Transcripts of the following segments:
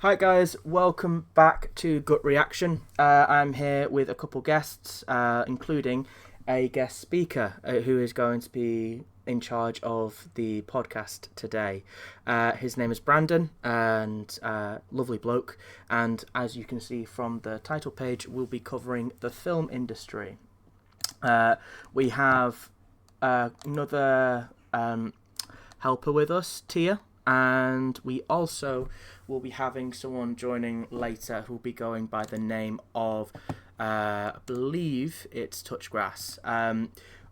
Hi guys, welcome back to Gut Reaction. I'm here with a couple guests, including a guest speaker who is going to be in charge of the podcast today. His name is Brandon, and lovely bloke. And as you can see from the title page, we'll be covering the film industry. We have another helper with us, Tia, and we also will be having someone joining later who will be going by the name of, I believe it's Touchgrass.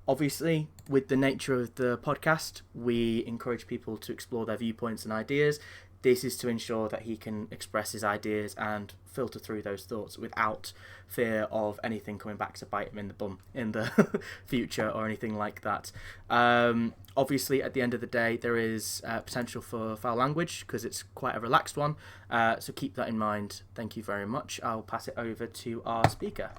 Obviously, with the nature of the podcast, we encourage people to explore their viewpoints and ideas. This is to ensure that he can express his ideas and filter through those thoughts without fear of anything coming back to bite him in the bum in the future or anything like that. Obviously, at the end of the day, there is potential for foul language because it's quite a relaxed one. So keep that in mind. Thank you very much. I'll pass it over to our speaker.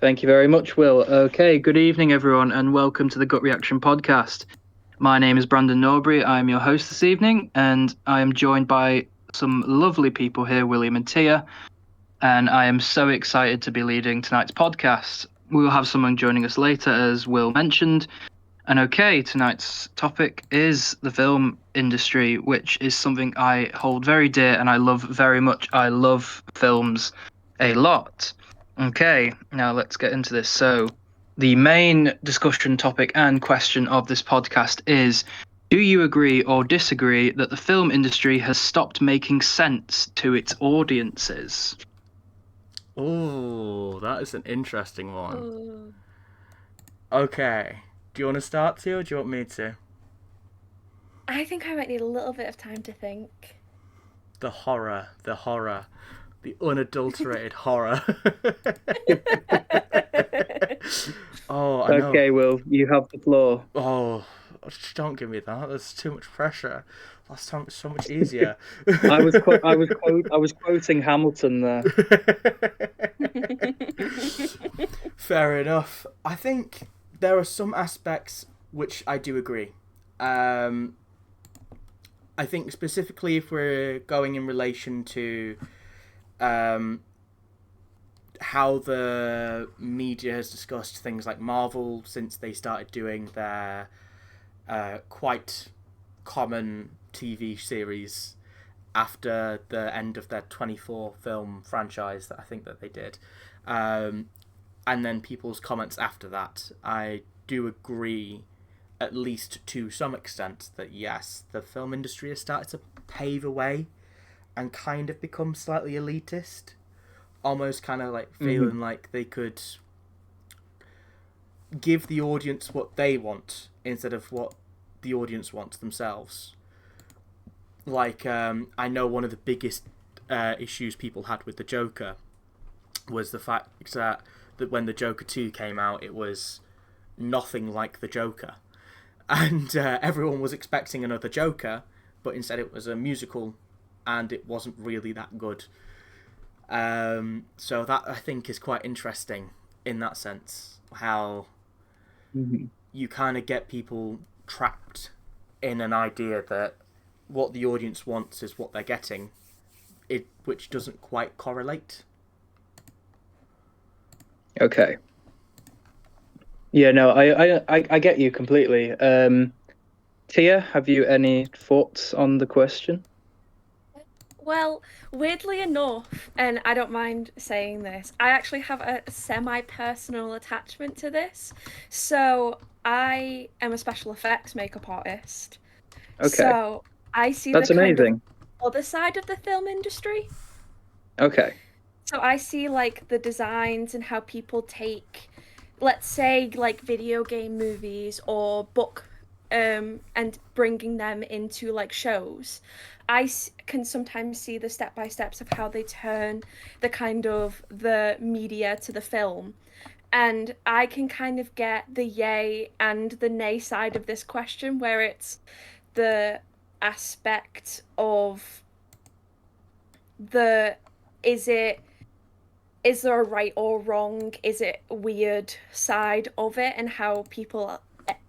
Thank you very much, Will. Okay, good evening, everyone, and welcome to the Gut Reaction podcast. My name is Brandon Norbury. I'm your host this evening, and I am joined by some lovely people here, William and Tia, and I am so excited to be leading tonight's podcast. We will have someone joining us later, as Will mentioned. And okay, tonight's topic is the film industry, which is something I hold very dear and I love very much. I love films a lot. Okay, now let's get into this. So, the main discussion topic and question of this podcast is: do you agree or disagree that the film industry has stopped making sense to its audiences? Oh, that is an interesting one. Ooh. Okay. Do you want to start, Tio, or do you want me to? I think I might need a little bit of time to think. The horror, the unadulterated horror. Oh, I know. Okay, Will, you have the floor. Oh, don't give me that. There's too much pressure. Last time it was so much easier. I was quoting Hamilton there. Fair enough. I think there are some aspects which I do agree. I think specifically if we're going in relation to how the media has discussed things like Marvel since they started doing their quite common TV series after the end of their 24 film franchise that I think that they did. And then people's comments after that, I do agree, at least to some extent, that yes, the film industry has started to pave a way and kind of become slightly elitist. Almost kind of like feeling like they could give the audience what they want instead of what the audience wants themselves. Like, I know one of the biggest issues people had with the Joker was the fact that when the Joker 2 came out, it was nothing like the Joker. And everyone was expecting another Joker, but instead it was a musical, and it wasn't really that good. So that, I think, is quite interesting in that sense, how you kind of get people trapped in an idea that what the audience wants is what they're getting, which doesn't quite correlate. Okay. Yeah, no, I get you completely. Tia, have you any thoughts on the question? Well, weirdly enough, and I don't mind saying this, I actually have a semi-personal attachment to this. So I am a special effects makeup artist. Okay, So I see that's the kind of amazing. other side of the film industry. Okay. So I see like the designs and how people take, let's say, like video game movies or book, and bringing them into like shows. Can sometimes see the step by steps of how they turn the kind of the media to the film. And I can kind of get the yay and the nay side of this question, where it's the aspect of the is it is there a right or wrong? Is it a weird side of it, and how people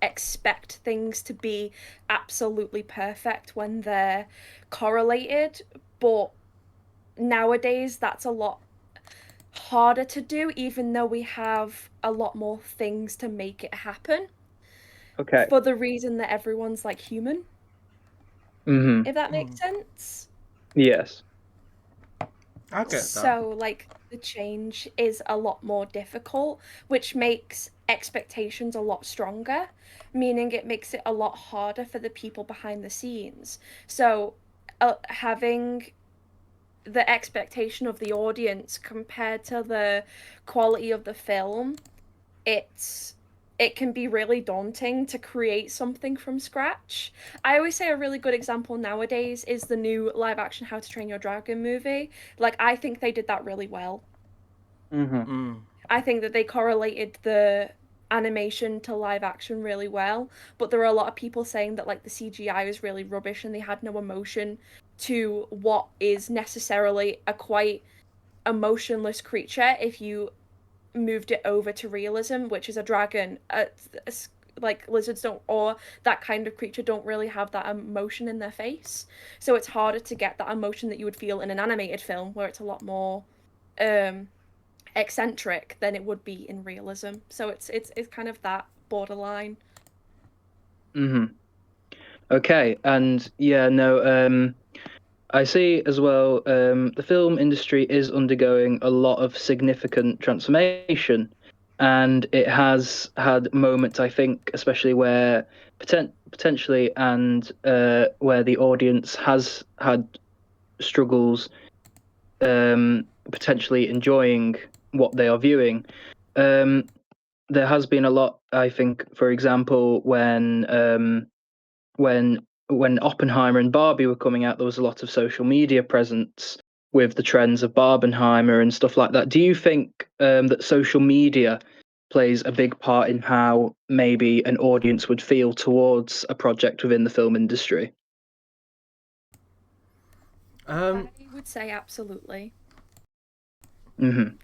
expect things to be absolutely perfect when they're correlated? but nowadays that's a lot harder to do, even though we have a lot more things to make it happen. Okay. For the reason that everyone's like human, Mm-hmm. if that makes sense. Yes. I get that. So, like, the change is a lot more difficult, which makes expectations a lot stronger, meaning it makes it a lot harder for the people behind the scenes. So, having the expectation of the audience compared to the quality of the film, it can be really daunting to create something from scratch. I always say a really good example nowadays is the new live action How to Train Your Dragon movie. Like, I think they did that really well. Mm-hmm. I think that they correlated the animation to live action really well, but there are a lot of people saying that like the CGI was really rubbish and they had no emotion to what is necessarily a quite emotionless creature if you moved it over to realism, which is a dragon. Like lizards don't, or that kind of creature don't really have that emotion in their face, so it's harder to get that emotion that you would feel in an animated film where it's a lot more um eccentric than it would be in realism. So it's kind of that borderline. Mm-hmm. Okay, and yeah, no, I see as well, the film industry is undergoing a lot of significant transformation, and it has had moments, I think, especially where potentially and where the audience has had struggles, potentially enjoying what they are viewing. Um, there has been a lot, I think, for example, when Oppenheimer and Barbie were coming out, there was a lot of social media presence with the trends of Barbenheimer and stuff like that. Do you think that social media plays a big part in how maybe an audience would feel towards a project within the film industry? I would say absolutely. Mm-hmm.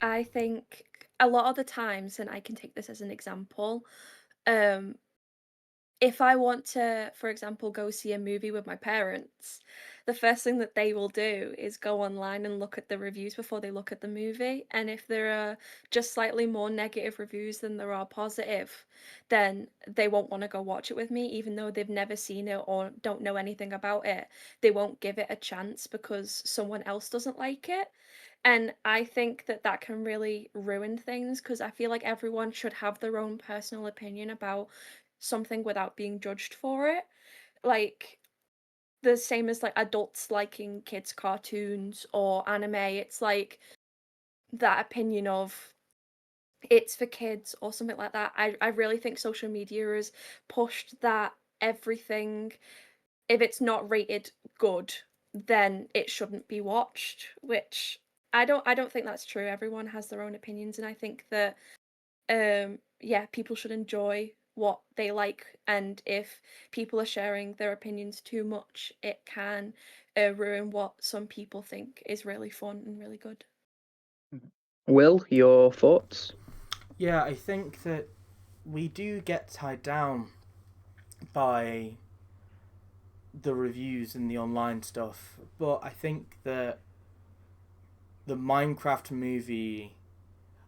I think a lot of the times, and I can take this as an example, um, if I want to, for example, go see a movie with my parents, the first thing that they will do is go online and look at the reviews before they look at the movie. And if there are just slightly more negative reviews than there are positive, then they won't want to go watch it with me, even though they've never seen it or don't know anything about it. They won't give it a chance because someone else doesn't like it. And I think that that can really ruin things because I feel like everyone should have their own personal opinion about something without being judged for it. Like the same as like adults liking kids' cartoons or anime. It's like that opinion of it's for kids or something like that. I really think social media has pushed that everything, if it's not rated good, then it shouldn't be watched, which I don't think that's true. Everyone has their own opinions and I think that yeah, people should enjoy what they like, and if people are sharing their opinions too much, it can ruin what some people think is really fun and really good. Will, your thoughts? Yeah, I think that we do get tied down by the reviews and the online stuff, but I think that the Minecraft movie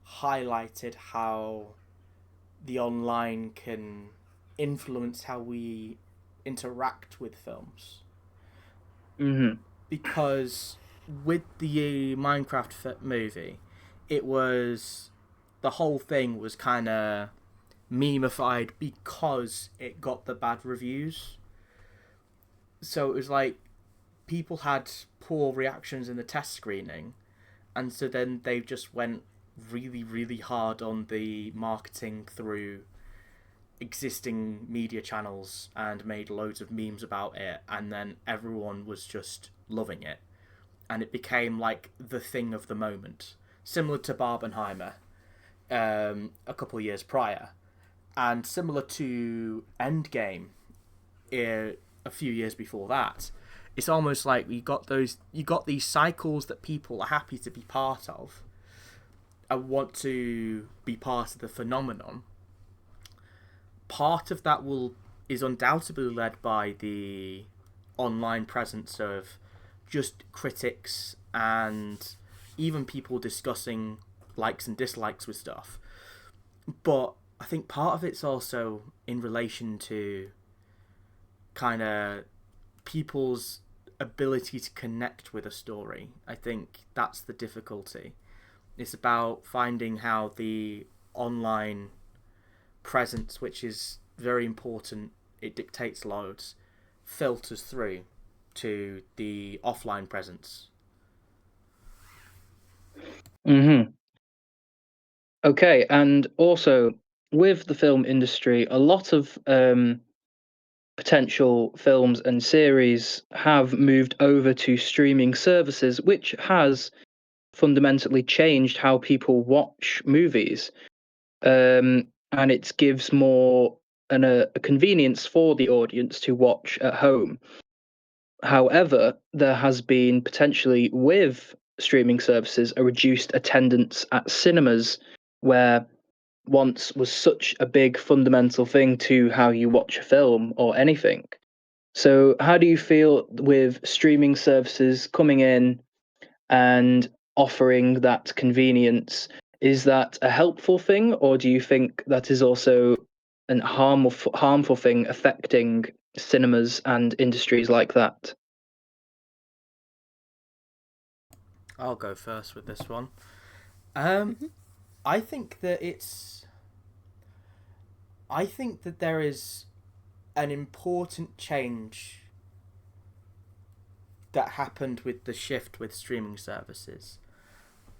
highlighted how the online can influence how we interact with films. Mm-hmm. Because with the Minecraft movie, it was the whole thing was kind of memeified because it got the bad reviews. So it was like people had poor reactions in the test screening, and so then they just went really, really hard on the marketing through existing media channels and made loads of memes about it, and then everyone was just loving it, and it became like the thing of the moment, similar to Barbenheimer a couple of years prior, and similar to Endgame a few years before that. It's almost like you got these cycles that people are happy to be part of and want to be part of the phenomenon. Part of that is undoubtedly led by the online presence of just critics and even people discussing likes and dislikes with stuff. But I think part of it's also in relation to kind of people's ability to connect with a story. I think that's the difficulty. It's about finding how the online presence, which is very important, it dictates loads, filters through to the offline presence. Okay, and also with the film industry, a lot of potential films and series have moved over to streaming services, which has fundamentally changed how people watch movies. And it gives more a convenience for the audience to watch at home. However, there has been potentially with streaming services a reduced attendance at cinemas, where once was such a big fundamental thing to how you watch a film or anything. So, how do you feel with streaming services coming in and offering that convenience? Is that a helpful thing, or do you think that is also an harmful thing affecting cinemas and industries like that? I'll go first with this one. Mm-hmm. I think that there is an important change that happened with the shift with streaming services,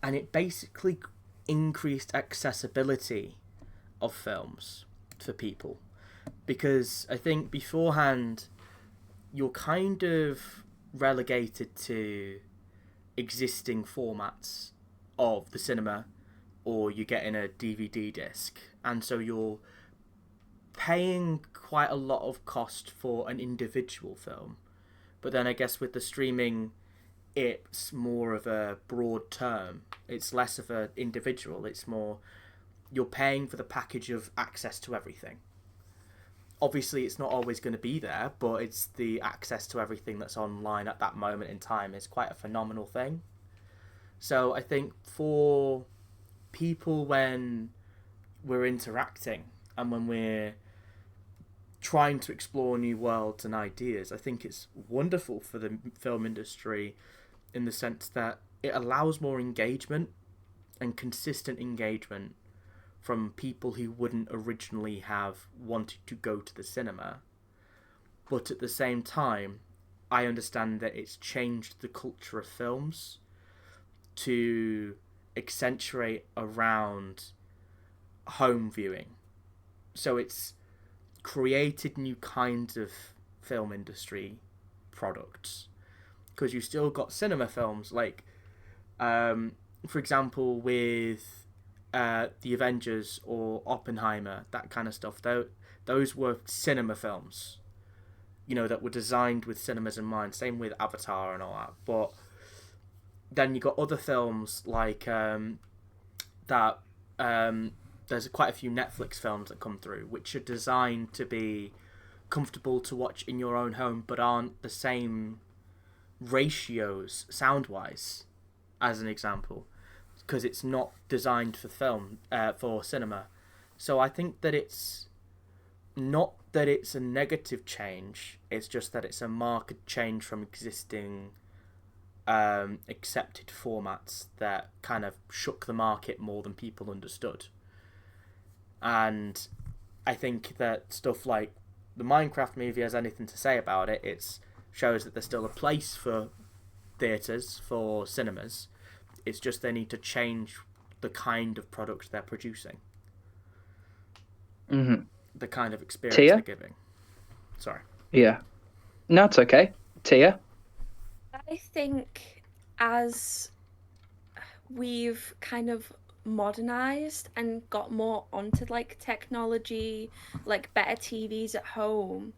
and it basically increased accessibility of films for people, because I think beforehand you're kind of relegated to existing formats of the cinema, or you're getting a DVD disc, and so you're paying quite a lot of cost for an individual film. But then I guess with the streaming, it's more of a broad term. It's less of an individual. It's more you're paying for the package of access to everything. Obviously, it's not always going to be there, but it's the access to everything that's online at that moment in time is quite a phenomenal thing. So I think for people, when we're interacting and when we're trying to explore new worlds and ideas, I think it's wonderful for the film industry in the sense that it allows more engagement and consistent engagement from people who wouldn't originally have wanted to go to the cinema. But at the same time, I understand that it's changed the culture of films to accentuate around home viewing. So it's created new kinds of film industry products, because you still got cinema films like, for example, with the Avengers or Oppenheimer, that kind of stuff. Those were cinema films, that were designed with cinemas in mind. Same with Avatar and all that. But then you got other films like that. There's quite a few Netflix films that come through, which are designed to be comfortable to watch in your own home, but aren't the same ratios sound-wise, as an example, because it's not designed for for cinema. So I think that it's not that it's a negative change, it's just that it's a marked change from existing accepted formats that kind of shook the market more than people understood. And I think that stuff like the Minecraft movie has anything to say about it. It shows that there's still a place for theatres, for cinemas. It's just they need to change the kind of product they're producing. Mm-hmm. The kind of experience Tia? they're giving. Sorry. Yeah. No, it's okay. Tia? I think as we've kind of modernized and got more onto like technology, like better TVs at home,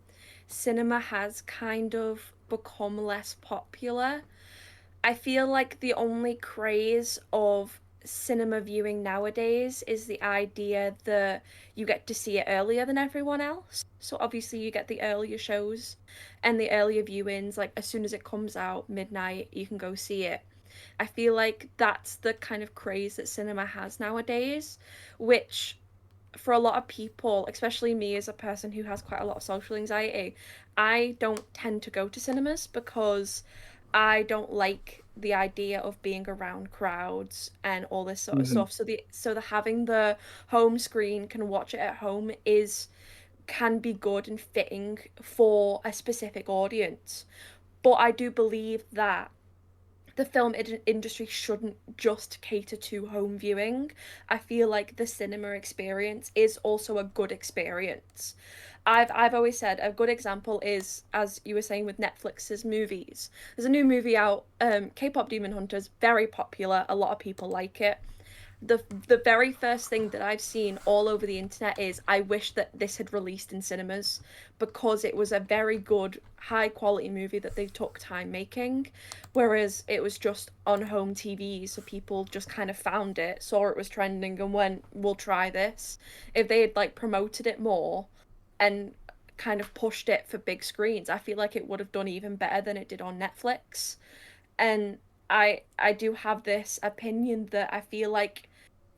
cinema has kind of become less popular. I feel like the only craze of cinema viewing nowadays is the idea that you get to see it earlier than everyone else. So obviously you get the earlier shows and the earlier viewings, like as soon as it comes out, midnight, you can go see it. I feel like that's the kind of craze that cinema has nowadays, which for a lot of people, especially me as a person who has quite a lot of social anxiety, I don't tend to go to cinemas because I don't like the idea of being around crowds and all this sort of Hmm. stuff. So the having the home screen can watch it at home is can be good and fitting for a specific audience. But I do believe that the industry shouldn't just cater to home viewing. I feel like the cinema experience is also a good experience. I've always said a good example is, as you were saying with Netflix's movies. There's a new movie out, K-pop Demon Hunters, very popular. A lot of people like it. The very first thing that I've seen all over the internet is I wish that this had released in cinemas because it was a very good, high quality movie that they took time making, whereas it was just on home TV, so people just kind of found it, saw it was trending, and went, "We'll try this." If they had like promoted it more and kind of pushed it for big screens, I feel like it would have done even better than it did on Netflix. And I do have this opinion that I feel like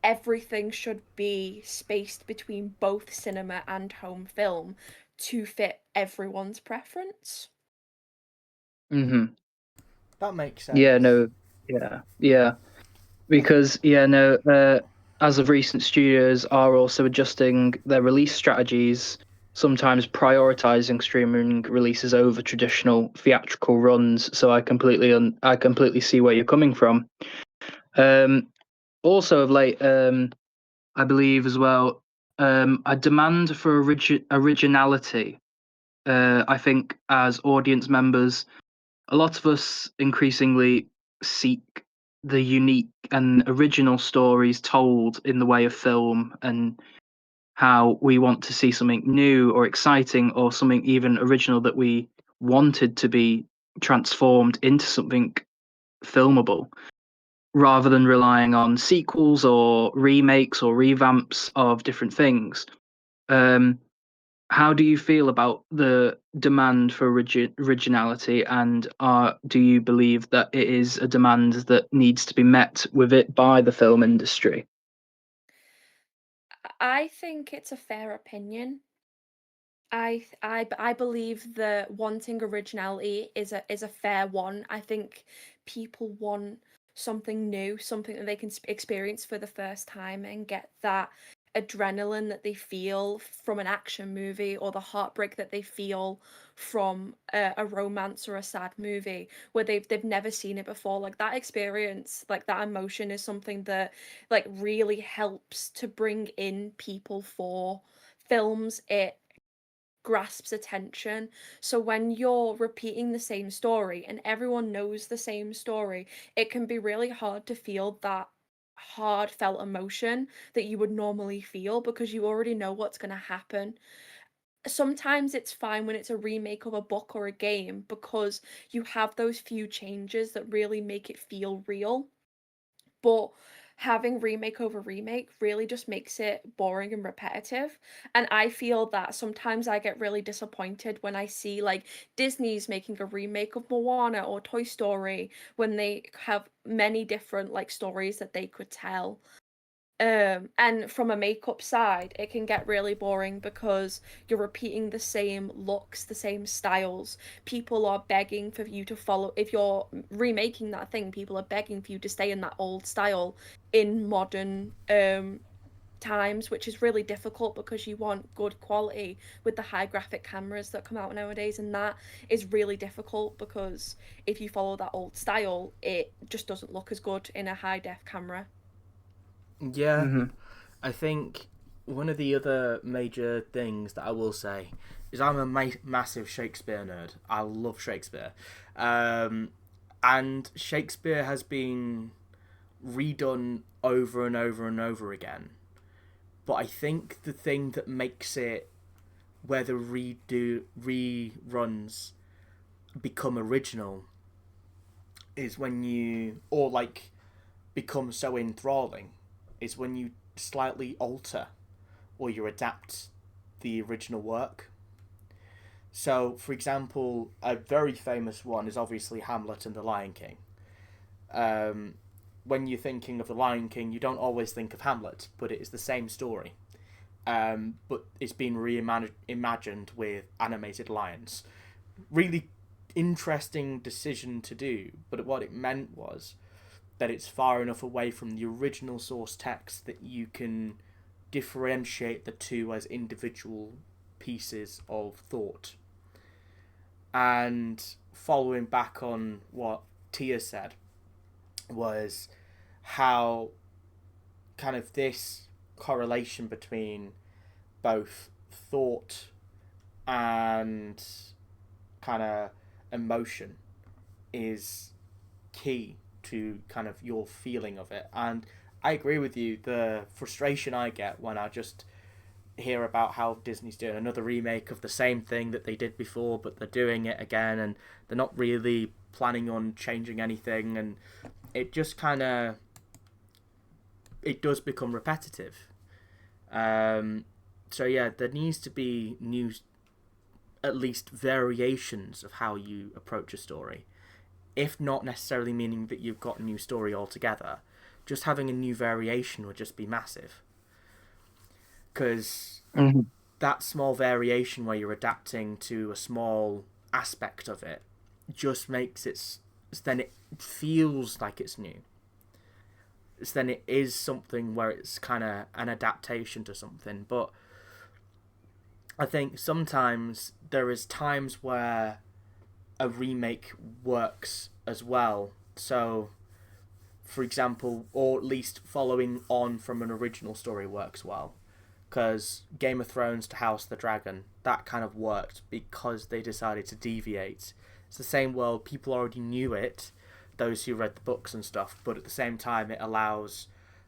everything should be spaced between both cinema and home film to fit everyone's preference. Hmm. That makes Yeah, sense. no, yeah. Because, yeah, no, as of recent, studios are also adjusting their release strategies, sometimes prioritizing streaming releases over traditional theatrical runs. So I completely see where you're coming from. Um, Also of late, I believe as well, a demand for originality. I think as audience members, a lot of us increasingly seek the unique and original stories told in the way of film, and how we want to see something new or exciting or something even original that we wanted to be transformed into something filmable, rather than relying on sequels or remakes or revamps of different things. Um, how do you feel about the demand for originality, and do you believe that it is a demand that needs to be met with it by the film industry? I think it's a fair opinion. I believe that wanting originality is a fair one. I think people want something new, something that they can experience for the first time and get that adrenaline that they feel from an action movie, or the heartbreak that they feel from a romance or a sad movie where they've never seen it before. Like that experience, like that emotion is something that like really helps to bring in people for films. It grasps attention. So when you're repeating the same story and everyone knows the same story, it can be really hard to feel that heartfelt emotion that you would normally feel because you already know what's going to happen. Sometimes it's fine when it's a remake of a book or a game because you have those few changes that really make it feel real. But having remake over remake really just makes it boring and repetitive. And I feel that sometimes I get really disappointed when I see like Disney's making a remake of Moana or Toy Story when they have many different like stories that they could tell. And from a makeup side, it can get really boring because you're repeating the same looks, the same styles. People are begging for you to follow. If you're remaking that thing, people are begging for you to stay in that old style in modern times, which is really difficult because you want good quality with the high graphic cameras that come out nowadays, and that is really difficult because if you follow that old style, it just doesn't look as good in a high def camera. Yeah, Hmm. I think one of the other major things that I will say is I'm a massive Shakespeare nerd. I love Shakespeare. Um, and Shakespeare has been redone over and over and over again. But I think the thing that makes it where the reruns become original is when you, or like becomes so enthralling is when you slightly alter or you adapt the original work. So, for example, a very famous one is obviously Hamlet and The Lion King. When you're thinking of The Lion King, you don't always think of Hamlet, but it is the same story. But it's been reimagined with animated lions. Really interesting decision to do, but what it meant was that it's far enough away from the original source text that you can differentiate the two as individual pieces of thought. And following back on what Tia said was how kind of this correlation between both thought and kind of emotion is key to kind of your feeling of it. And I agree with you, the frustration I get when I just hear about how Disney's doing another remake of the same thing that they did before, but they're doing it again and they're not really planning on changing anything, and it just kind of, it does become repetitive. So yeah, there needs to be new, at least variations of how you approach a story. If not necessarily meaning that you've got a new story altogether, just having a new variation would just be massive. Because that small variation where you're adapting to a small aspect of it just makes it, then it feels like it's new. Then it is something where it's kind of an adaptation to something. But I think sometimes there is times where a remake works as well. So, for example, or at least following on from an original story works well. Because Game of Thrones to House of the Dragon, that kind of worked because they decided to deviate. It's the same world, people already knew it, those who read the books and stuff, but at the same time it allows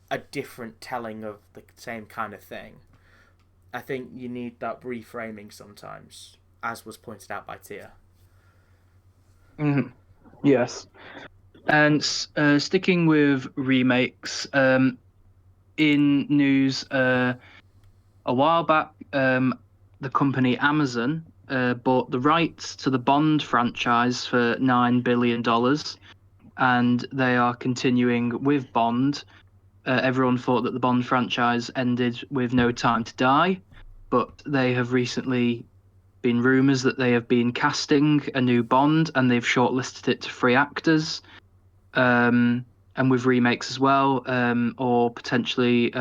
a different telling of the same kind of thing. I think you need that reframing sometimes, as was pointed out by Tia. Yes. And sticking with remakes, in news a while back, the company Amazon bought the rights to the Bond franchise for $9 billion, and they are continuing with Bond. Everyone thought that the Bond franchise ended with No Time to Die, but they have recently been rumours that they have been casting a new Bond, and they've shortlisted it to 3 actors, and with remakes as well, or potentially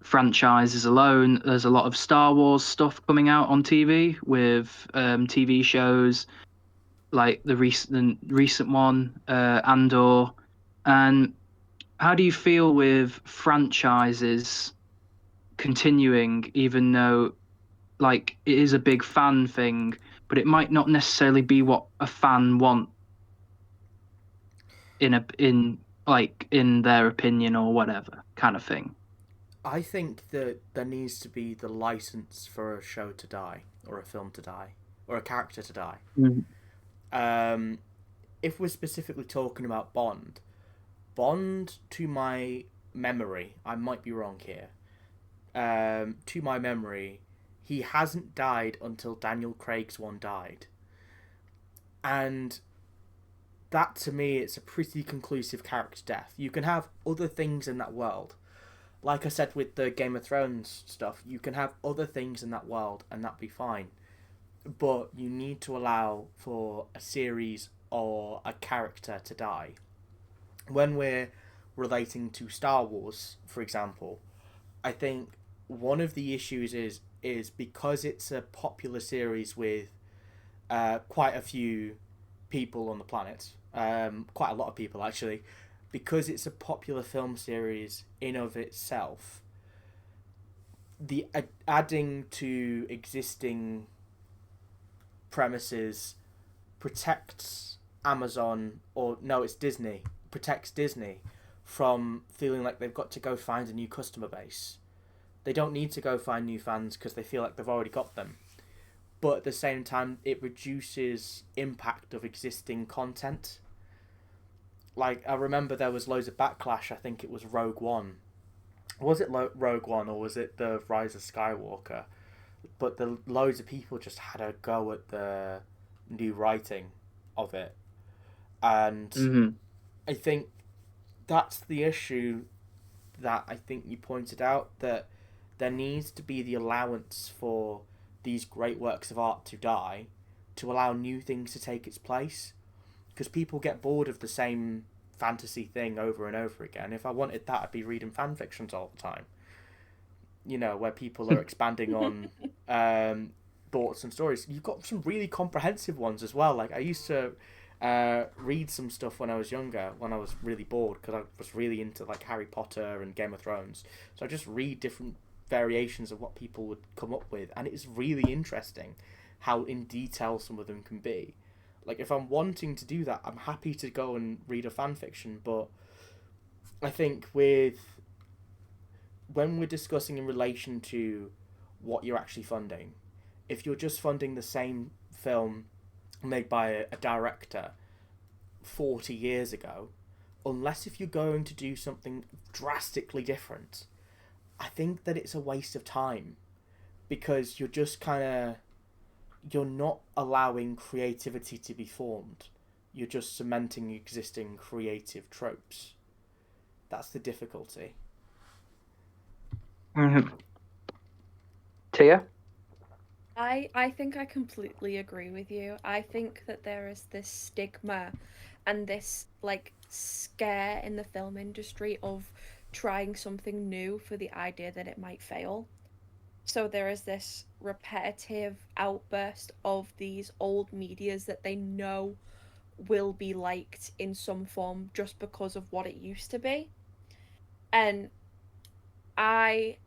franchises alone. There's a lot of Star Wars stuff coming out on TV with TV shows like the recent one, Andor. And how do you feel with franchises continuing, even though like it is a big fan thing, but it might not necessarily be what a fan want in their opinion or whatever kind of thing? I think that there needs to be the license for a show to die, or a film to die, or a character to die. If we're specifically talking about Bond, to my memory, I might be wrong here, to my memory, he hasn't died until Daniel Craig's one died. And that, to me, it's a pretty conclusive character death. You can have other things in that world. Like I said with the Game of Thrones stuff, you can have other things in that world and that'd be fine. But you need to allow for a series or a character to die. When we're relating to Star Wars, for example, I think one of the issues is because it's a popular series with quite a few people on the planet, quite a lot of people actually, because it's a popular film series in of itself, the adding to existing premises protects Amazon, or no, it's Disney, protects Disney from feeling like they've got to go find a new customer base. They don't need to go find new fans because they feel like they've already got them. But at the same time, it reduces impact of existing content. like, I remember there was loads of backlash. I think it was Rogue One. Was it Rogue One or was it the Rise of Skywalker? But the loads of people just had a go at the new writing of it, and Hmm. I think that's the issue that I think you pointed out, that there needs to be the allowance for these great works of art to die, to allow new things to take its place, because people get bored of the same fantasy thing over and over again. If I wanted that, I'd be reading fan fictions all the time, where people are expanding on thoughts and stories. You've got some really comprehensive ones as well. Like, I used to read some stuff when I was younger, when I was really bored, because I was really into like Harry Potter and Game of Thrones. So I just read different variations of what people would come up with, and it's really interesting how in detail some of them can be. Like, if I'm wanting to do that, I'm happy to go and read a fan fiction, but I think when we're discussing in relation to what you're actually funding, if you're just funding the same film made by a director 40 years ago, unless if you're going to do something drastically different, I think that it's a waste of time, because you're just kind of, you're not allowing creativity to be formed. You're just cementing existing creative tropes. That's the difficulty. Hmm. Tia? I think I completely agree with you. I think that there is this stigma and this like scare in the film industry of trying something new for the idea that it might fail. So there is this repetitive outburst of these old medias that they know will be liked in some form just because of what it used to be. And I,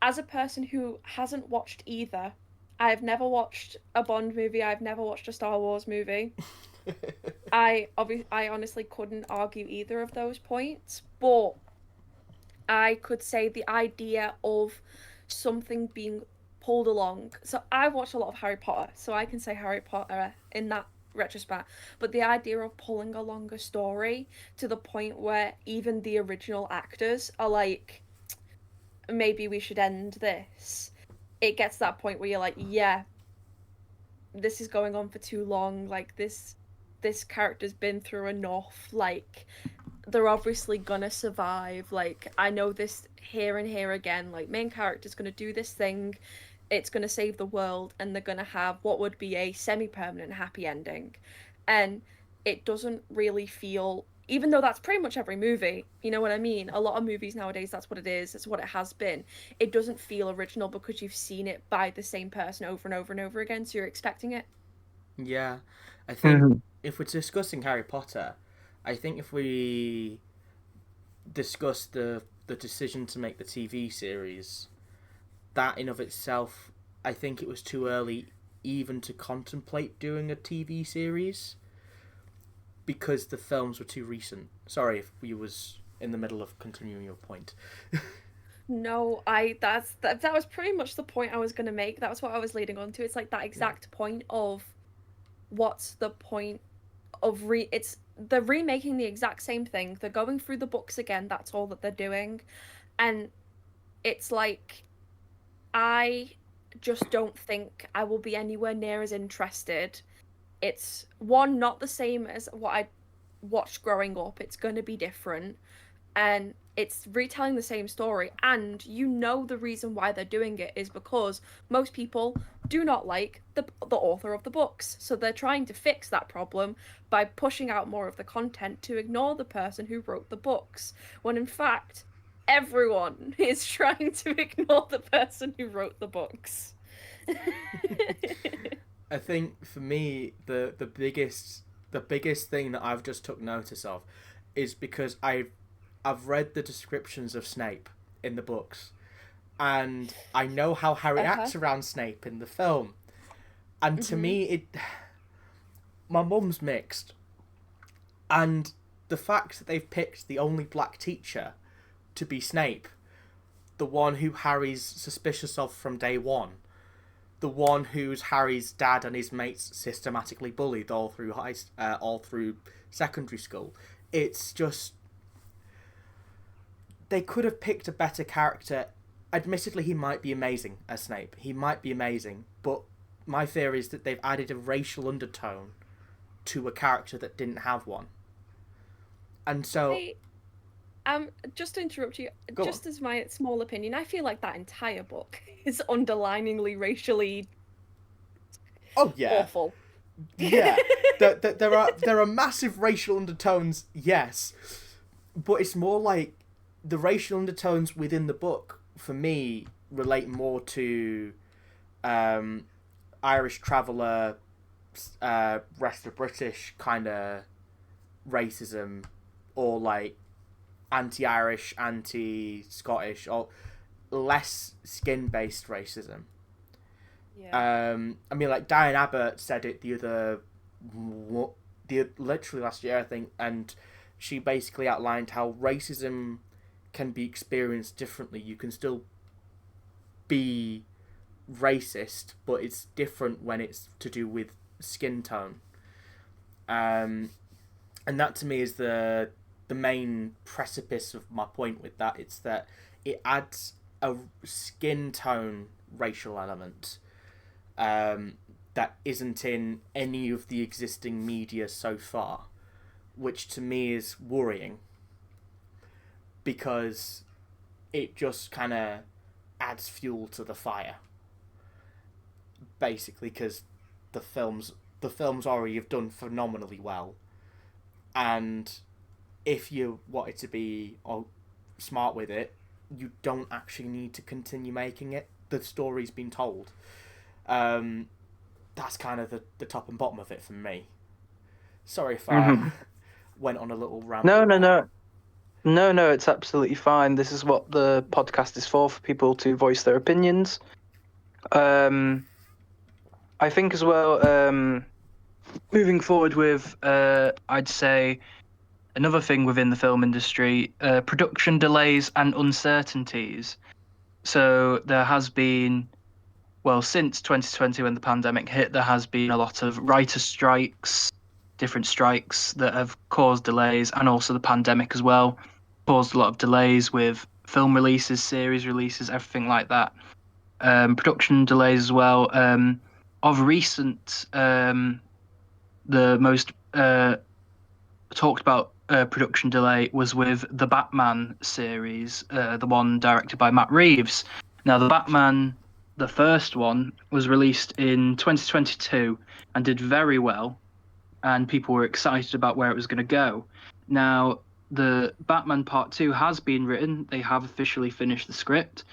as a person who hasn't watched either, I've never watched a Bond movie, I've never watched a Star Wars movie. I honestly couldn't argue either of those points, but I could say the idea of something being pulled along. So I watched a lot of Harry Potter, so I can say Harry Potter in that retrospect. But the idea of pulling along a story to the point where even the original actors are like, maybe we should end this. It gets to that point where you're like, yeah, this is going on for too long. Like this character's been through enough. Like they're obviously gonna survive. Like I know this here and here again. Like main character's gonna do this thing, it's gonna save the world, and they're gonna have what would be a semi-permanent happy ending, and it doesn't really feel. Even though that's pretty much every movie, you know what I mean? A lot of movies nowadays, that's what it is. It's what it has been. It doesn't feel original because you've seen it by the same person over and over and over again, so you're expecting it. Yeah, I think Hmm. if we're discussing Harry Potter, I think if we discuss the decision to make the TV series, that in of itself, I think it was too early even to contemplate doing a TV series, because the films were too recent. Sorry if we was in the middle of continuing your point. No, that was pretty much the point I was gonna make. That was what I was leading on to. It's like that Yeah. exact point of what's the point of it's they're remaking the exact same thing. They're going through the books again. That's all that they're doing. And it's like I just don't think I will be anywhere near as interested. It's one, not the same as what I watched growing up. It's going to be different, and it's retelling the same story, and you know the reason why they're doing it is because most people do not like the author of the books, so they're trying to fix that problem by pushing out more of the content to ignore the person who wrote the books, when in fact everyone is trying to ignore the person who wrote the books. I think for me the biggest thing that I've just took notice of is because I've read the descriptions of Snape in the books, and I know how Harry Uh-huh. acts around Snape in the film. And to Mhm. me, my mum's mixed, and the fact that they've picked the only black teacher to be Snape, the one who Harry's suspicious of from day one, the one who's Harry's dad and his mates systematically bullied all through secondary school. It's just, they could have picked a better character. Admittedly, he might be amazing as Snape. He might be amazing, but my fear is that they've added a racial undertone to a character that didn't have one. And so, just to interrupt you, Go just on. as my small opinion, I feel like that entire book is underliningly racially oh yeah, awful. yeah, there are massive racial undertones, yes, but it's more like the racial undertones within the book for me relate more to Irish traveller, rest of British kind of racism, or like anti-Irish, anti-Scottish, or less skin-based racism. Yeah. I mean, like Diane Abbott said it literally last year, I think, and she basically outlined how racism can be experienced differently. You can still be racist, but it's different when it's to do with skin tone. And that to me is the main precipice of my point with that. It's that it adds a skin tone racial element that isn't in any of the existing media so far, which to me is worrying, because it just kind of adds fuel to the fire, basically, because the films already have done phenomenally well, and if you wanted to be smart with it, you don't actually need to continue making it. The story's been told. That's kind of the top and bottom of it for me. Sorry if I went on a little ramble. No, it's absolutely fine. This is what the podcast is for people to voice their opinions. I think as well, moving forward with, I'd say, another thing within the film industry, production delays and uncertainties. So there has been, well, since 2020 when the pandemic hit, there has been a lot of writer strikes, different strikes that have caused delays, and also the pandemic as well caused a lot of delays with film releases, series releases, everything like that. Production delays as well. Of recent, the most talked about production delay was with the Batman series, the one directed by Matt Reeves. Now, the Batman, the first one, was released in 2022 and did very well, and people were excited about where it was going to go. Now, the Batman Part 2 has been written. They have officially finished the script,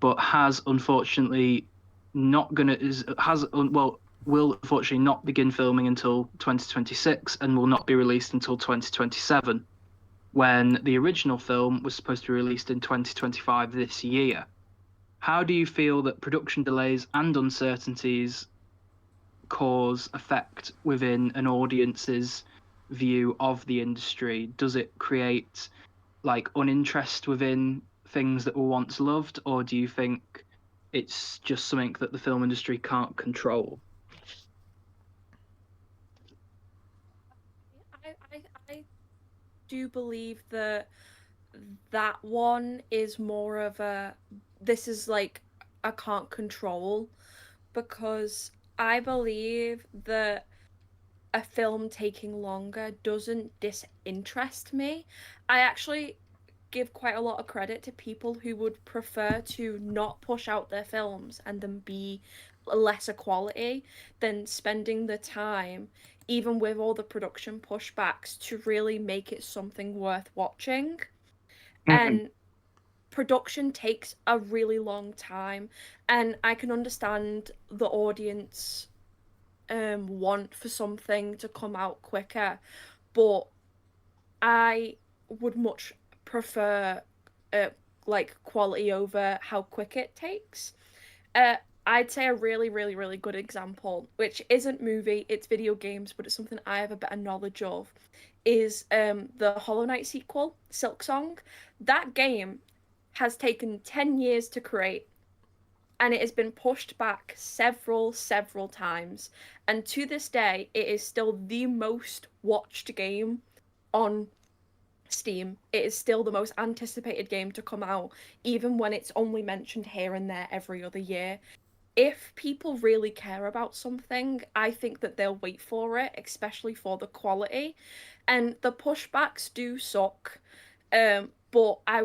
but has unfortunately not going to, will unfortunately not begin filming until 2026 and will not be released until 2027, when the original film was supposed to be released in 2025 this year. How do you feel that production delays and uncertainties cause effect within an audience's view of the industry? Does it create like uninterest within things that were once loved, or do you think it's just something that the film industry can't control? I do believe that one is more of a, this is like I can't control, because I believe that a film taking longer doesn't disinterest me. I actually give quite a lot of credit to people who would prefer to not push out their films and them be lesser quality than spending the time, even with all the production pushbacks, to really make it something worth watching. And production takes a really long time, and I can understand the audience want for something to come out quicker, but I would much prefer like quality over how quick it takes. I'd say a really, really, really good example, which isn't movie, it's video games, but it's something I have a better knowledge of, is the Hollow Knight sequel, Silksong. That game has taken 10 years to create. and it has been pushed back several times, and to this day it is still the most watched game on Steam. It is still the most anticipated game to come out, even when it's only mentioned here and there every other year. If people really care about something, I think that they'll wait for it, especially for the quality. And the pushbacks do suck. But I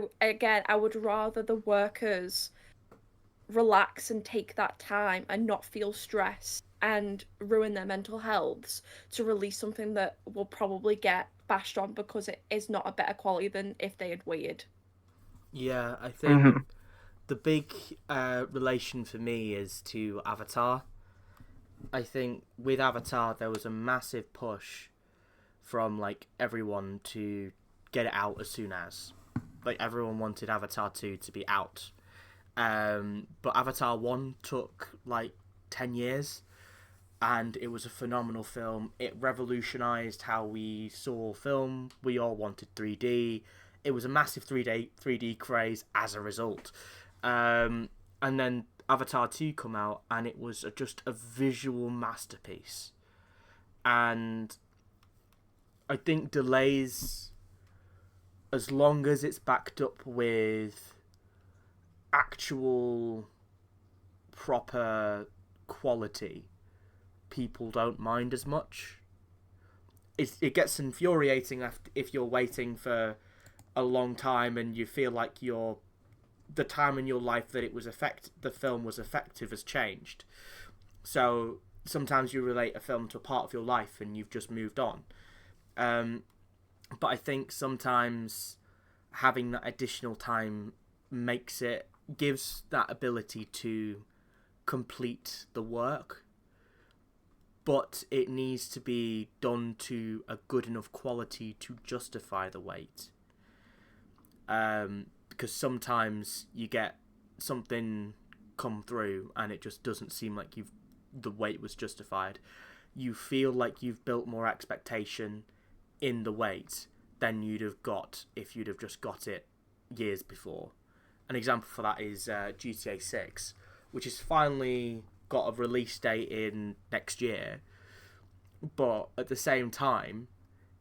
would rather the workers relax and take that time and not feel stressed and ruin their mental healths to release something that will probably get bashed on because it is not a better quality than if they had waited. Yeah, I think the big relation for me is to Avatar. I think with Avatar there was a massive push from like everyone to get it out as soon as. Like everyone wanted Avatar 2 to be out. But Avatar 1 took like 10 years, and it was a phenomenal film. It revolutionized how we saw film. We all wanted 3D. It was a massive 3D craze as a result. And then Avatar 2 come out, and it was just a visual masterpiece. And I think delays, as long as it's backed up with actual proper quality, people don't mind as much. It gets infuriating if you're waiting for a long time and you feel like the time in your life that the film was effective has changed. So sometimes you relate a film to a part of your life and you've just moved on. But I think sometimes having that additional time gives that ability to complete the work, but it needs to be done to a good enough quality to justify the wait. Because sometimes you get something come through and it just doesn't seem like the wait was justified. You feel like you've built more expectation in the wait than you'd have got if you'd have just got it years before. An example for that is GTA 6, which has finally got a release date in next year, but at the same time,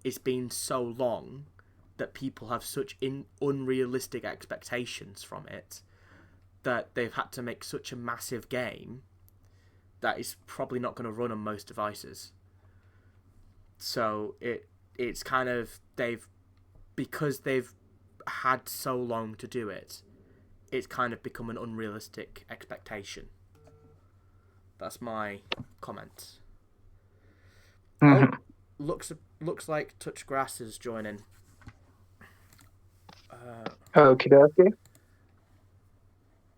it's been so long that people have such unrealistic expectations from it that they've had to make such a massive game that is probably not going to run on most devices. So it's kind of because they've had so long to do it, it's kind of become an unrealistic expectation. That's my comment. Oh, looks like Touch Grass is joining. Okie dokie.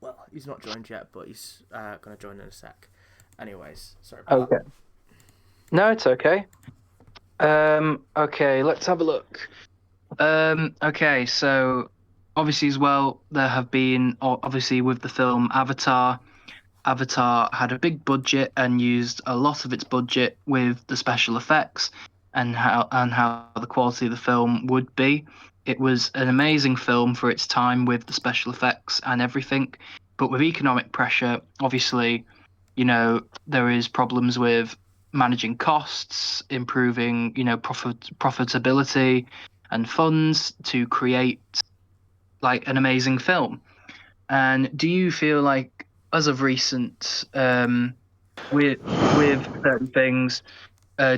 Well, he's not joined yet, but he's going to join in a sec. Anyways, sorry about that. No, it's okay. Okay, let's have a look. Okay, so obviously as well, there have been, obviously with the film Avatar had a big budget and used a lot of its budget with the special effects and how the quality of the film would be. It was an amazing film for its time with the special effects and everything, but with economic pressure, obviously, there is problems with managing costs, improving, profitability and funds to create like an amazing film. And do you feel like, as of recent, with certain things,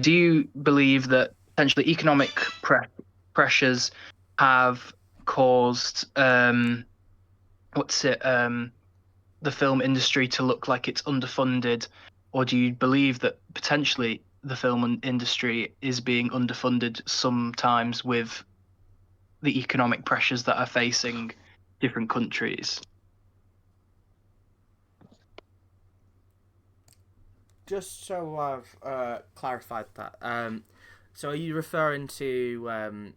do you believe that potentially economic pressures have caused the film industry to look like it's underfunded, or do you believe that potentially the film industry is being underfunded sometimes with the economic pressures that are facing different countries? Just so I've clarified that, so are you referring to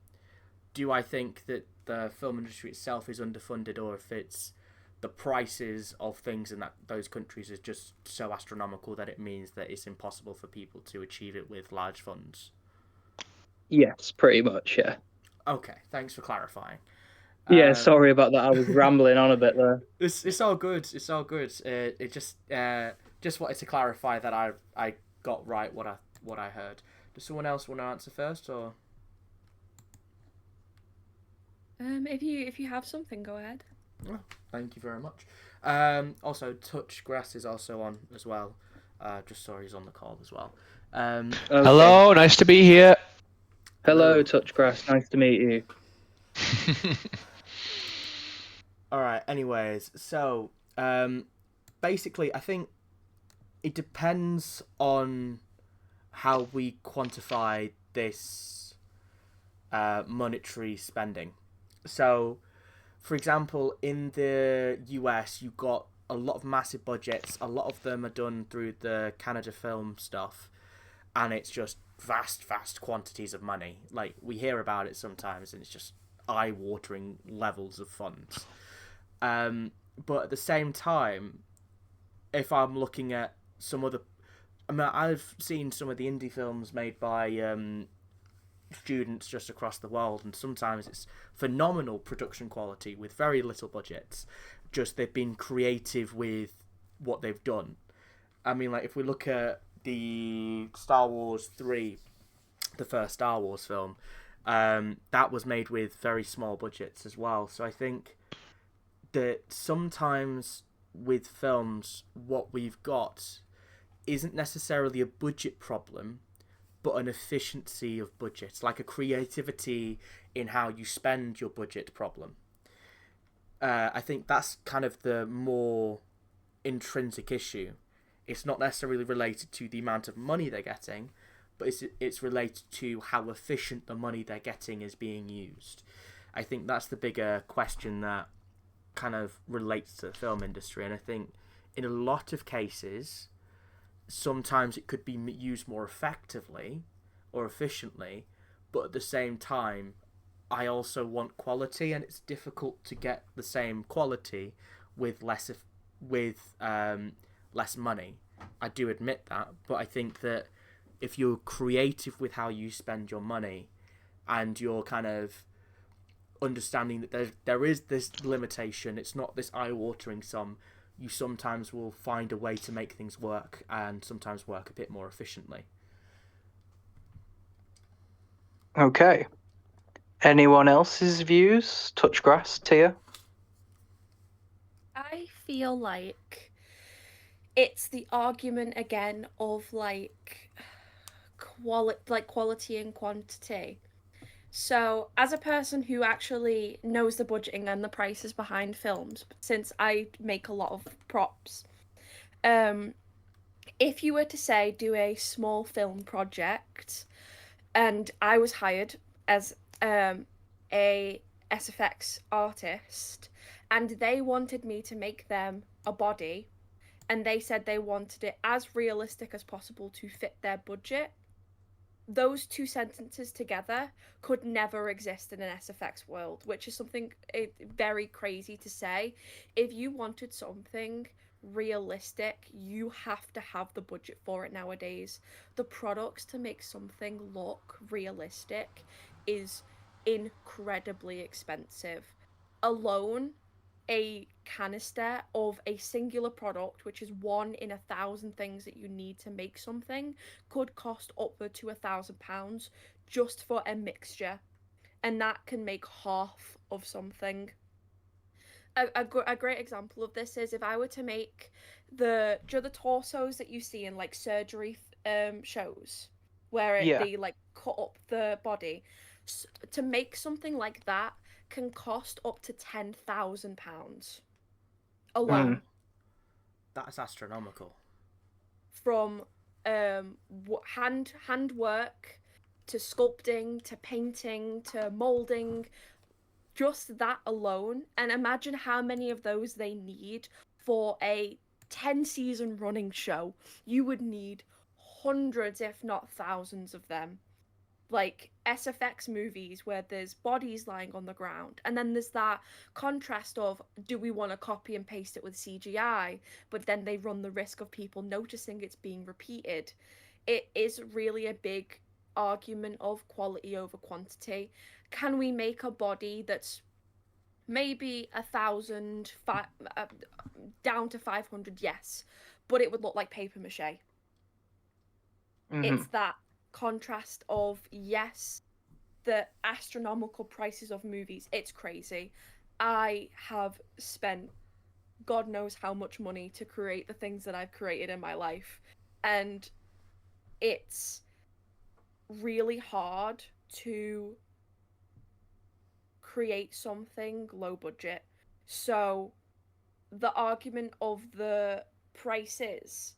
do I think that the film industry itself is underfunded, or if it's the prices of things in those countries is just so astronomical that it means that it's impossible for people to achieve it with large funds? Yes, pretty much, yeah. Okay, thanks for clarifying. Yeah, sorry about that. I was rambling on a bit there. It's all good. It's all good. It just wanted to clarify that I got right what I heard. Does someone else want to answer first, or? If you have something, go ahead. Oh, thank you very much. Also, Touch Grass is also on as well. Just saw he's on the call as well. Okay. Hello, nice to be here. Hello, Touchgrass. Nice to meet you. All right. Anyways, so basically, I think it depends on how we quantify this monetary spending. So, for example, in the US, you got a lot of massive budgets. A lot of them are done through the Canada Film stuff, and it's just vast quantities of money. Like, we hear about it sometimes, and it's just eye-watering levels of funds. But at the same time, if I'm looking at some other, I mean, I've seen some of the indie films made by students just across the world, and sometimes it's phenomenal production quality with very little budgets. Just they've been creative with what they've done. I mean, like, if we look at the Star Wars 3, the first Star Wars film, that was made with very small budgets as well. So I think that sometimes with films, what we've got isn't necessarily a budget problem, but an efficiency of budgets, like a creativity in how you spend your budget problem. I think that's kind of the more intrinsic issue. It's not necessarily related to the amount of money they're getting, but it's related to how efficient the money they're getting is being used. I think that's the bigger question that kind of relates to the film industry, and I think in a lot of cases, sometimes it could be used more effectively or efficiently, but at the same time, I also want quality, and it's difficult to get the same quality with less money. I do admit that, but I think that if you're creative with how you spend your money, and you're kind of understanding that there is this limitation, it's not this eye-watering sum, you sometimes will find a way to make things work, and sometimes work a bit more efficiently. Okay. Anyone else's views? Touchgrass, Tia? I feel like it's the argument again of like quality and quantity. So, as a person who actually knows the budgeting and the prices behind films, since I make a lot of props, if you were to say do a small film project, and I was hired as a SFX artist, and they wanted me to make them a body, and they said they wanted it as realistic as possible to fit their budget, those two sentences together could never exist in an SFX world, which is something very crazy to say. If you wanted something realistic, you have to have the budget for it nowadays. The products to make something look realistic is incredibly expensive. Alone, a canister of a singular product, which is one in 1,000 things that you need to make something, could cost upward to £1,000 just for a mixture, and that can make half of something. A great example of this is if I were to make the torsos that you see in like surgery shows, where they like cut up the body, to make something like that can cost up to £10,000 alone. That's astronomical. From handwork to sculpting to painting to molding, just that alone. And imagine how many of those they need for a 10-season running show. You would need hundreds, if not thousands of them. Like SFX movies where there's bodies lying on the ground, and then there's that contrast of, do we want to copy and paste it with CGI, but then they run the risk of people noticing it's being repeated. It is really a big argument of quality over quantity. Can we make a body that's maybe 1,000, down to 500, yes, but it would look like paper mache. It's that contrast of, yes, the astronomical prices of movies. It's crazy. I have spent God knows how much money to create the things that I've created in my life, and it's really hard to create something low budget. So the argument of the prices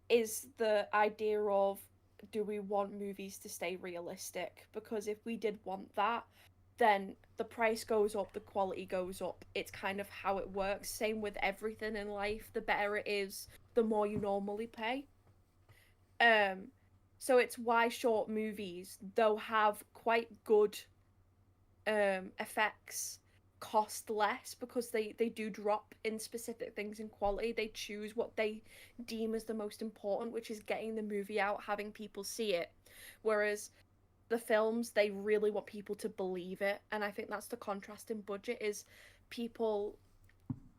is the idea of, do we want movies to stay realistic? Because if we did want that, then the price goes up, the quality goes up. It's kind of how it works. Same with everything in life. The better it is, the more you normally pay. So it's why short movies, though have quite good effects, cost less, because they do drop in specific things in quality. They choose what they deem as the most important, which is getting the movie out, having people see it. Whereas the films, they really want people to believe it, and I think that's the contrast in budget, is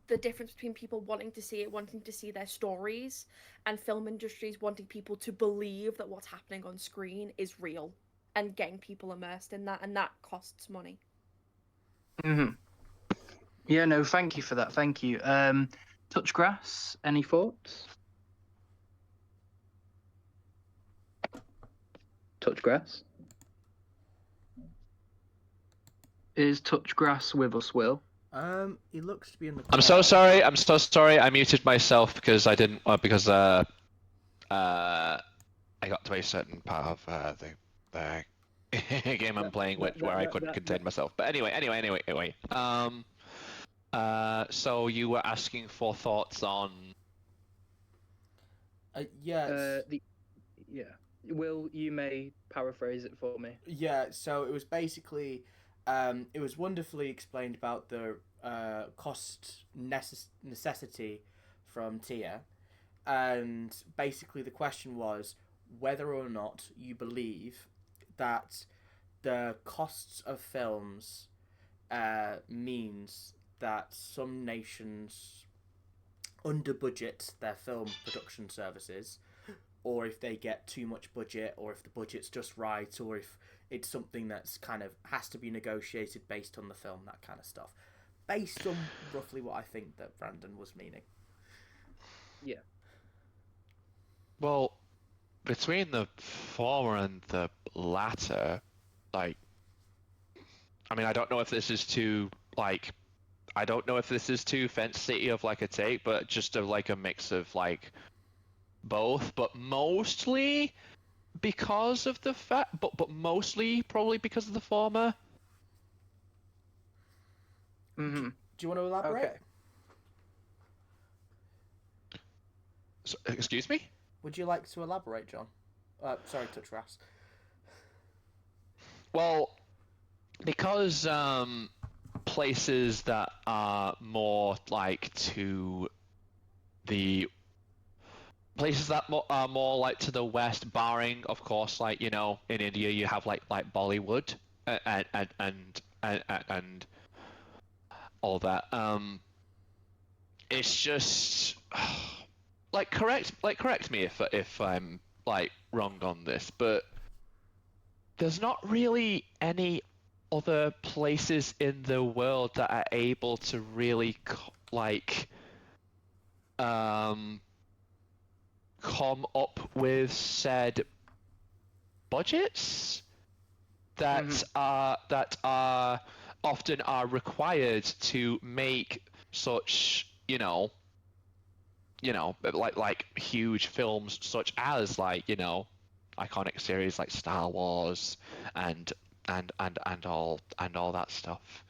the difference between people wanting to see it, wanting to see their stories, and film industries wanting people to believe that what's happening on screen is real, and getting people immersed in that, and that costs money. Yeah, no, thank you for that. Thank you. Touchgrass, any thoughts? Touchgrass? Is Touchgrass with us, Will? He looks to be in the. I'm so sorry. I'm so sorry. I muted myself because I didn't because I got to a certain part of the game I'm playing, where I couldn't contain myself. But anyway. So you were asking for thoughts on. Yeah. Will, you may paraphrase it for me. Yeah. So it was basically, it was wonderfully explained about the cost necessity from Tia, and basically the question was whether or not you believe that the costs of films means that some nations under budget their film production services, or if they get too much budget, or if the budget's just right, or if it's something that's kind of has to be negotiated based on the film, that kind of stuff. Based on roughly what I think that Brandon was meaning. Yeah. Well, between the former and the latter, like, I mean, I don't know if this is too fancy of like a take, but just like a mix of like both, but mostly because of the fact, but mostly probably because of the former. Do you want to elaborate? Okay. So, excuse me? Would you like to elaborate, John? Sorry, Touchgrass. Well, because places that are more like to the places that are more like to the west, barring of course, like, you know, in India you have like Bollywood and all that. It's just correct me if I'm like wrong on this, but there's not really any other places in the world that are able to really come up with said budgets that are often are required to make such, you know, like huge films such as, like, you know, iconic series like Star Wars and all that stuff.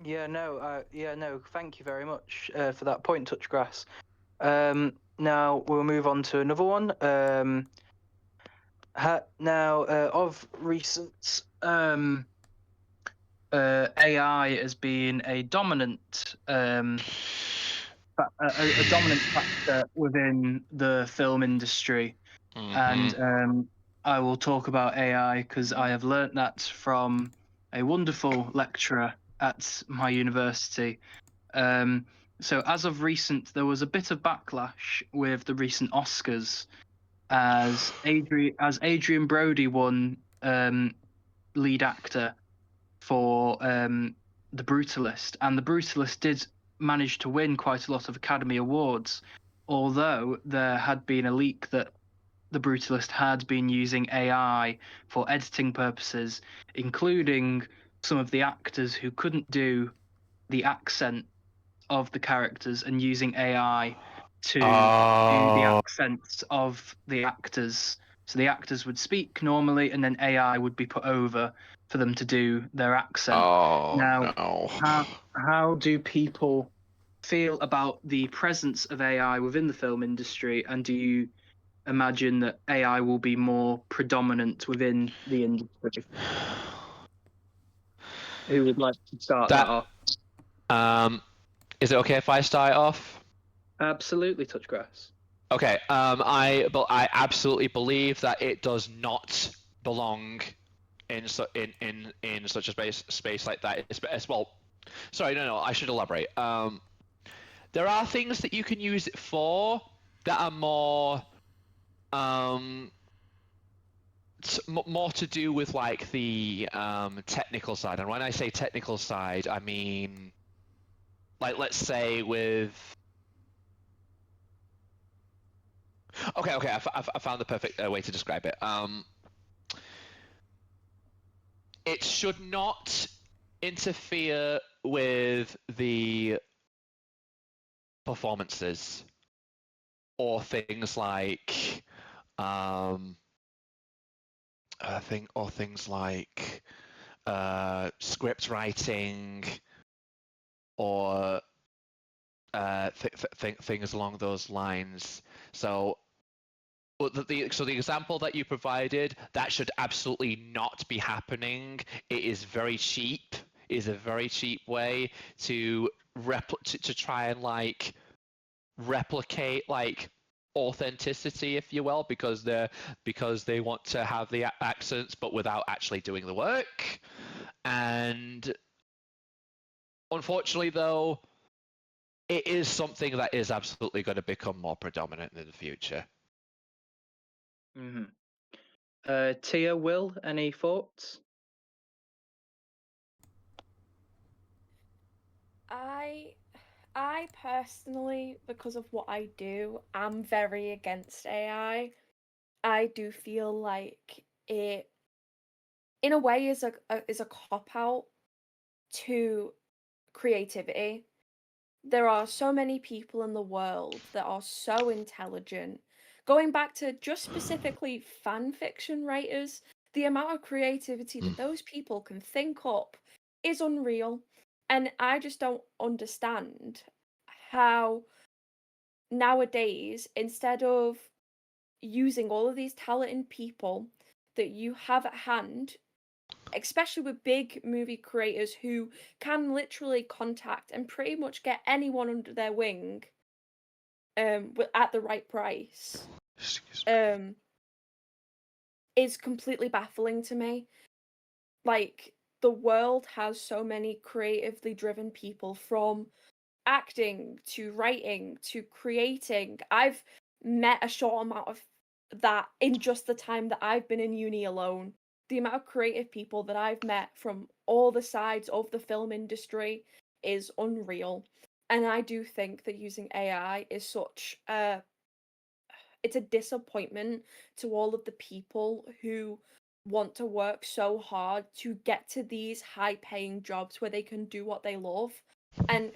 Thank you very much for that point, Touchgrass. Now we'll move on to another one. Of recent, AI has been a dominant factor within the film industry. And I will talk about AI because I have learnt that from a wonderful lecturer at my university. So as of recent, there was a bit of backlash with the recent Oscars as Adrian Brody won lead actor for The Brutalist, and The Brutalist did manage to win quite a lot of Academy Awards, although there had been a leak that The Brutalist had been using AI for editing purposes, including some of the actors who couldn't do the accent of the characters and using AI to do the accents of the actors. So the actors would speak normally, and then AI would be put over for them to do their accent. Now, no. how do people feel about the presence of AI within the film industry, and do you imagine that AI will be more predominant within the industry? Who would like to start that off? Is it okay if I start off? Absolutely, Touchgrass. Okay. I absolutely believe that it does not belong in such a space like that. Well, sorry, no, I should elaborate. There are things that you can use it for that are more more to do with like the technical side. And when I say technical side, I mean like, let's say with okay, I found the perfect way to describe it. It should not interfere with the performances or things like script writing or things along those lines. So the example that you provided, that should absolutely not be happening. It is very cheap. It is a very cheap way to try and like replicate like authenticity, if you will, because they want to have the accents but without actually doing the work. And unfortunately, though, it is something that is absolutely going to become more predominant in the future. Mm-hmm. Tia, Will, any thoughts? I personally, because of what I do, am very against AI. I do feel like it, in a way, is a cop out to creativity. There are so many people in the world that are so intelligent. Going back to just specifically fan fiction writers, the amount of creativity that those people can think up is unreal. And I just don't understand how nowadays, instead of using all of these talented people that you have at hand, especially with big movie creators who can literally contact and pretty much get anyone under their wing at the right price, is completely baffling to me. Like, the world has so many creatively driven people, from acting to writing to creating. I've met a short amount of that in just the time that I've been in uni alone. The amount of creative people that I've met from all the sides of the film industry is unreal. And I do think that using AI is such it's a disappointment to all of the people who want to work so hard to get to these high paying jobs where they can do what they love, and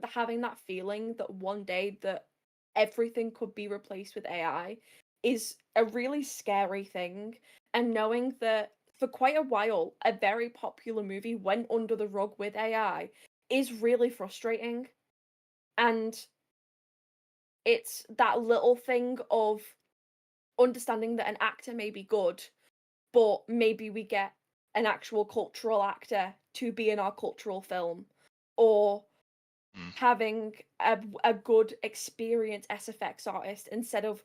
having that feeling that one day that everything could be replaced with AI is a really scary thing. And knowing that for quite a while a very popular movie went under the rug with AI is really frustrating. And it's that little thing of understanding that an actor may be good, but maybe we get an actual cultural actor to be in our cultural film, or having a good experienced SFX artist instead of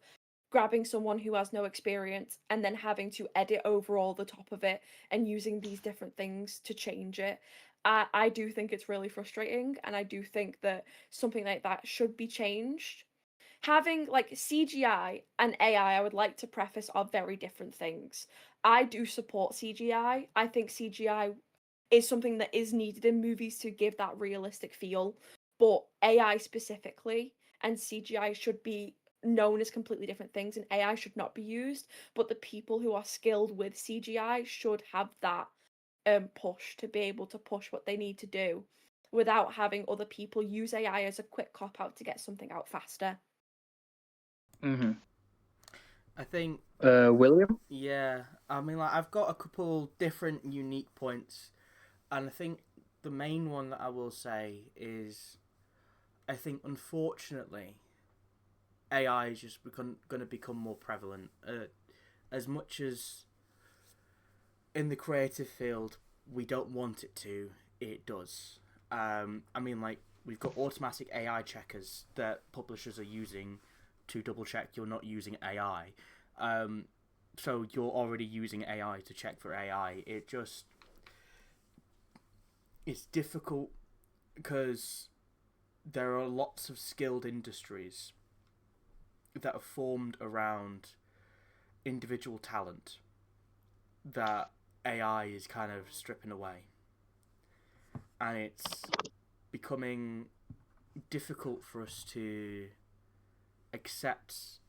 grabbing someone who has no experience and then having to edit over all the top of it and using these different things to change it. I do think it's really frustrating, and I do think that something like that should be changed. Having like CGI and AI, I would like to preface, are very different things. I do support CGI. I think CGI is something that is needed in movies to give that realistic feel, but AI specifically and CGI should be known as completely different things, and AI should not be used, but the people who are skilled with CGI should have that push to be able to push what they need to do without having other people use AI as a quick cop out to get something out faster. Mm-hmm. I think, William? yeah, I mean, like, I've got a couple different unique points, and I think the main one that I will say is, I think, unfortunately, AI is just going to become more prevalent. As much as in the creative field we don't want it to, it does. I mean, like, we've got automatic AI checkers that publishers are using to double check you're not using AI. So you're already using AI to check for AI. It's difficult because there are lots of skilled industries that are formed around individual talent that AI is kind of stripping away. And it's becoming difficult for us to accept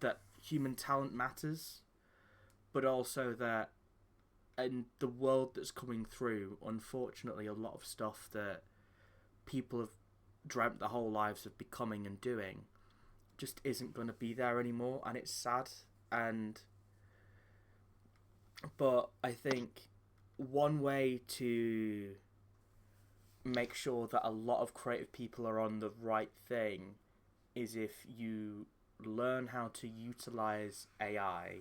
that human talent matters, but also that in the world that's coming through, unfortunately, a lot of stuff that people have dreamt their whole lives of becoming and doing just isn't going to be there anymore, and it's sad. But I think one way to make sure that a lot of creative people are on the right thing is if you learn how to utilize AI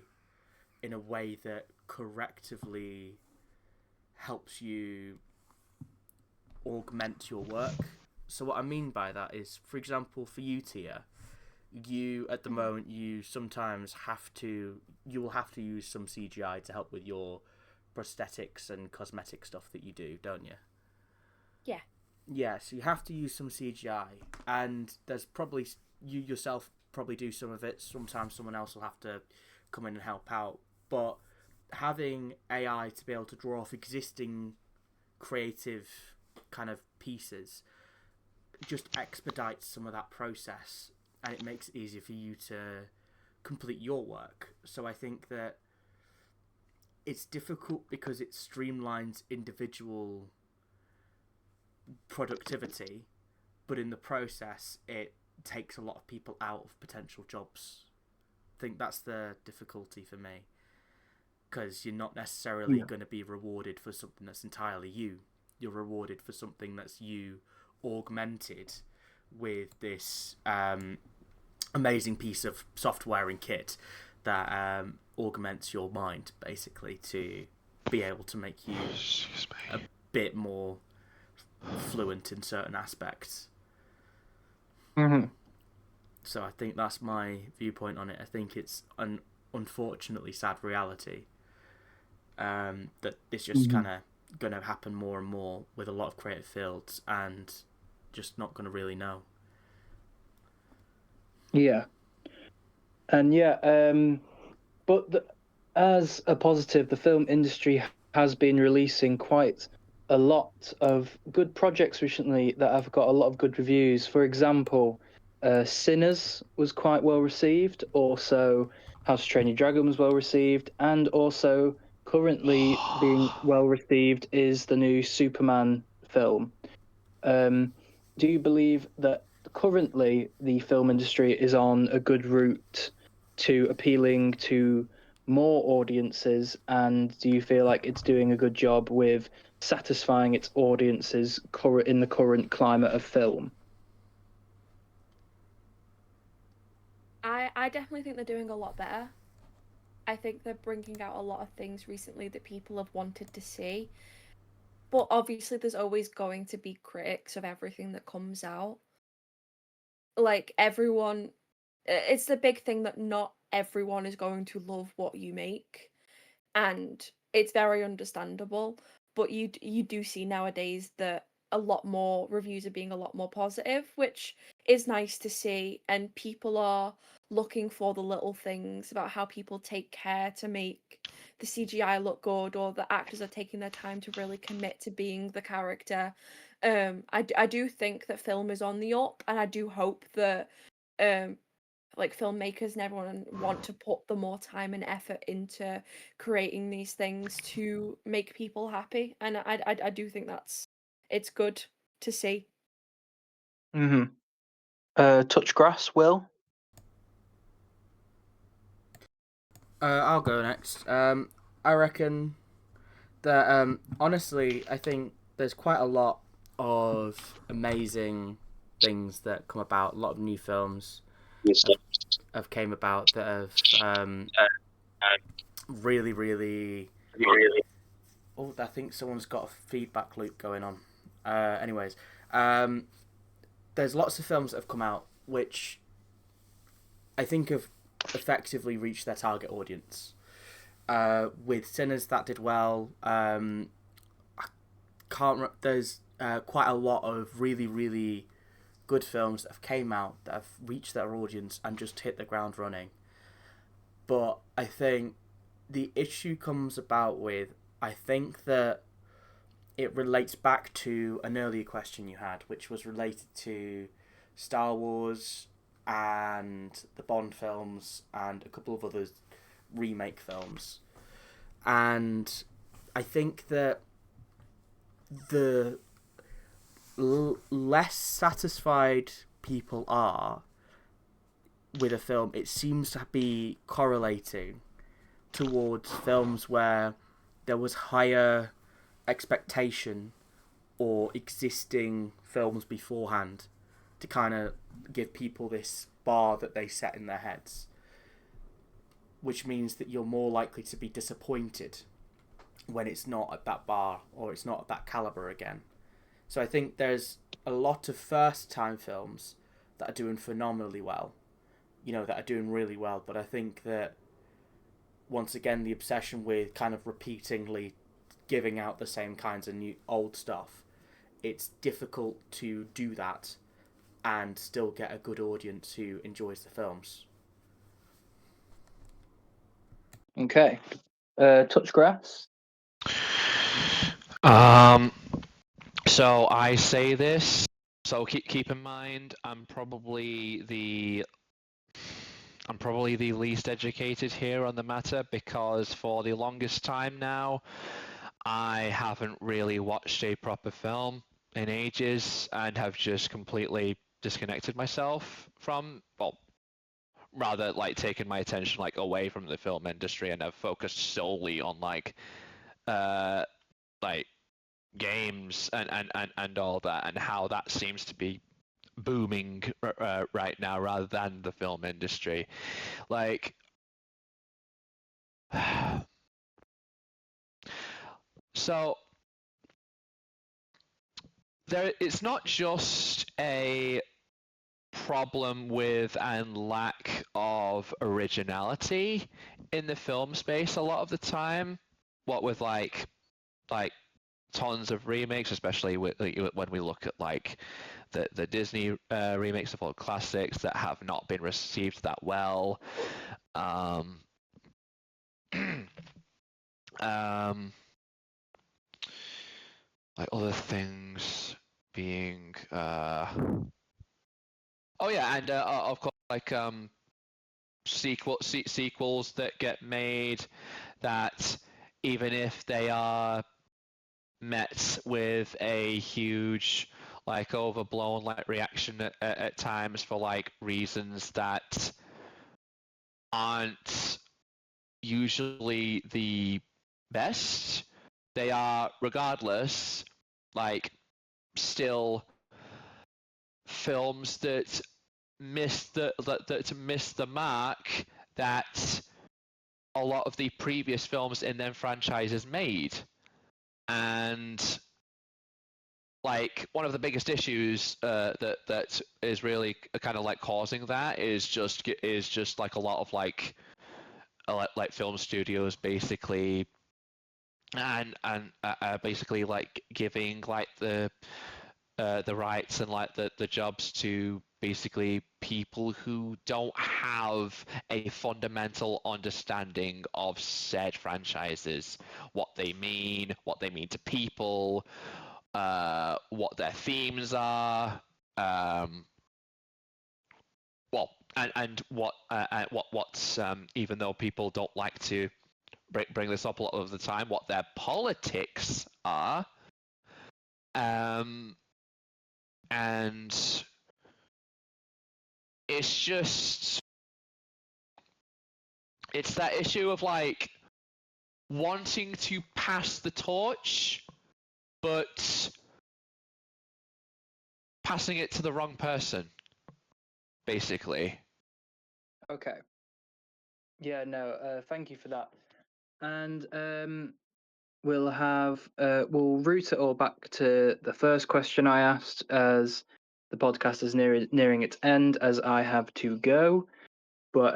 in a way that correctively helps you augment your work. So what I mean by that is, for example, for you, Tia, you at the moment you will have to use some CGI to help with your prosthetics and cosmetic stuff that you do, don't you? Yeah. Yeah, so you have to use some CGI, and there's probably, you yourself probably do some of it. Sometimes someone else will have to come in and help out. But having AI to be able to draw off existing creative kind of pieces just expedites some of that process, and it makes it easier for you to complete your work. So I think that it's difficult because it streamlines individual productivity, but in the process it takes a lot of people out of potential jobs. I think that's the difficulty for me, because you're not necessarily going to be rewarded for something that's entirely you. You're rewarded for something that's you augmented with this amazing piece of software and kit that augments your mind, basically, to be able to make you a bit more fluent in certain aspects. Mm-hmm. So I think that's my viewpoint on it. I think it's an unfortunately sad reality that it's just kind of going to happen more and more with a lot of creative fields, and just not going to really know. Yeah. And but as a positive, the film industry has been releasing quite a lot of good projects recently that have got a lot of good reviews. For example, Sinners was quite well received. Also, How to Train Your Dragon was well received, and also currently being well received is the new Superman film. Do you believe that currently the film industry is on a good route to appealing to more audiences, and do you feel like it's doing a good job with satisfying its audiences in the current climate of film? I definitely think they're doing a lot better. I think they're bringing out a lot of things recently that people have wanted to see. But obviously, there's always going to be critics of everything that comes out. Like, everyone it's the big thing that not everyone is going to love what you make, and it's very understandable. But you do see nowadays that a lot more reviews are being a lot more positive, which is nice to see, and people are looking for the little things about how people take care to make the CGI look good, or the actors are taking their time to really commit to being the character. I do think that film is on the up, and I do hope that um like filmmakers and everyone want to put the more time and effort into creating these things to make people happy, and I do think it's good to see. Mm-hmm. Touch grass, Will. I'll go next. I reckon that honestly, I think there's quite a lot of amazing things that come about. A lot of new films have came about that have really, really. Oh, I think someone's got a feedback loop going on. Anyways, there's lots of films that have come out which I think have effectively reached their target audience. With Sinners, that did well. There's quite a lot of really, really good films that have came out that have reached their audience and just hit the ground running. But I think the issue comes about with, I think that it relates back to an earlier question you had, which was related to Star Wars and the Bond films and a couple of other remake films. And I think that the less satisfied people are with a film, it seems to be correlating towards films where there was higher expectation or existing films beforehand to kind of give people this bar that they set in their heads, which means that you're more likely to be disappointed when it's not at that bar or it's not at that caliber again. So I think there's a lot of first-time films that are doing phenomenally well, that are doing really well, but I think that once again the obsession with kind of repeatingly giving out the same kinds of new old stuff, it's difficult to do that and still get a good audience who enjoys the films. Okay. Touch grass. So I say this. So keep in mind, I'm probably the least educated here on the matter, because for the longest time now, I haven't really watched a proper film in ages and have just completely disconnected myself from, well, rather like taken my attention like away from the film industry and have focused solely on like games and all that, and how that seems to be booming right now rather than the film industry. Like, so it's not just a problem with and lack of originality in the film space a lot of the time. What with like tons of remakes, especially when we look at like the Disney remakes of old classics that have not been received that well. Like other things being oh yeah, and of course like sequels that get made that, even if they are met with a huge like overblown like reaction at times for like reasons that aren't usually the best, they are regardless like still films that miss the mark that a lot of the previous films in them franchises made. And like one of the biggest issues that is really kind of like causing that is just like a lot of like film studios basically and basically like giving like the rights and like the jobs to basically people who don't have a fundamental understanding of said franchises, what they mean to people, what their themes are, well, and what's even though people don't like to bring this up a lot of the time, what their politics are, and it's just it's that issue of like wanting to pass the torch, but passing it to the wrong person, basically. Okay. Yeah, no, thank you for that. And we'll route it all back to the first question I asked, as the podcast is nearing its end, as I have to go. But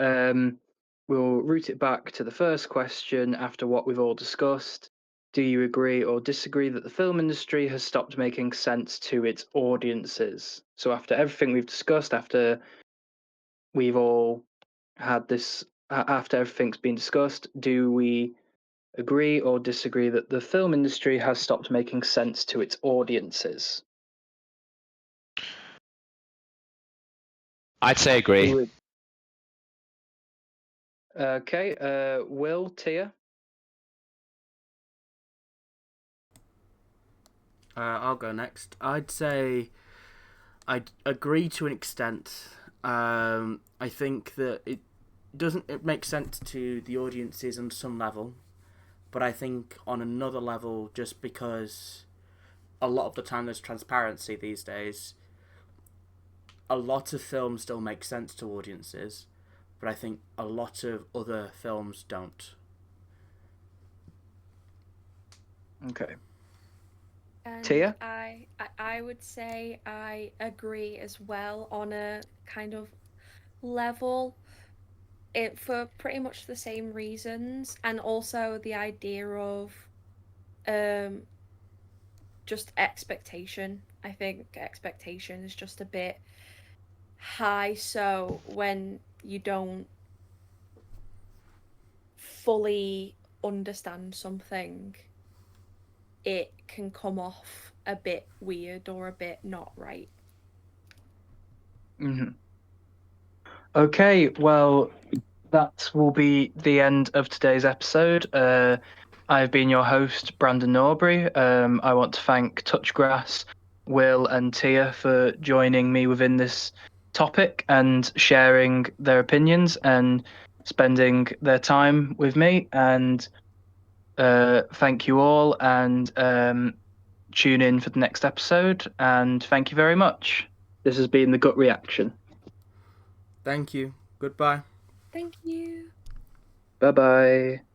we'll route it back to the first question after what we've all discussed. Do you agree or disagree that the film industry has stopped making sense to its audiences? So after everything we've discussed, after we've all had this, after everything's been discussed, do we agree or disagree that the film industry has stopped making sense to its audiences? I'd say agree. Okay, Will, Tia? I'll go next. I'd say I'd agree to an extent. I think that it makes sense to the audiences on some level, but I think on another level, just because a lot of the time there's transparency these days, a lot of films still make sense to audiences, but I think a lot of other films don't. Okay. And Tia? I would say I agree as well on a kind of level. It for pretty much the same reasons, and also the idea of just expectation. I think expectation is just a bit high, so when you don't fully understand something, it can come off a bit weird or a bit not right. Mm-hmm. Okay, well, that will be the end of today's episode. I've been your host, Brandon Norbury. I want to thank Touchgrass, Will, and Tia for joining me within this topic and sharing their opinions and spending their time with me. And thank you all, and tune in for the next episode. And thank you very much. This has been The Gut Reaction. Thank you. Goodbye. Thank you. Bye-bye.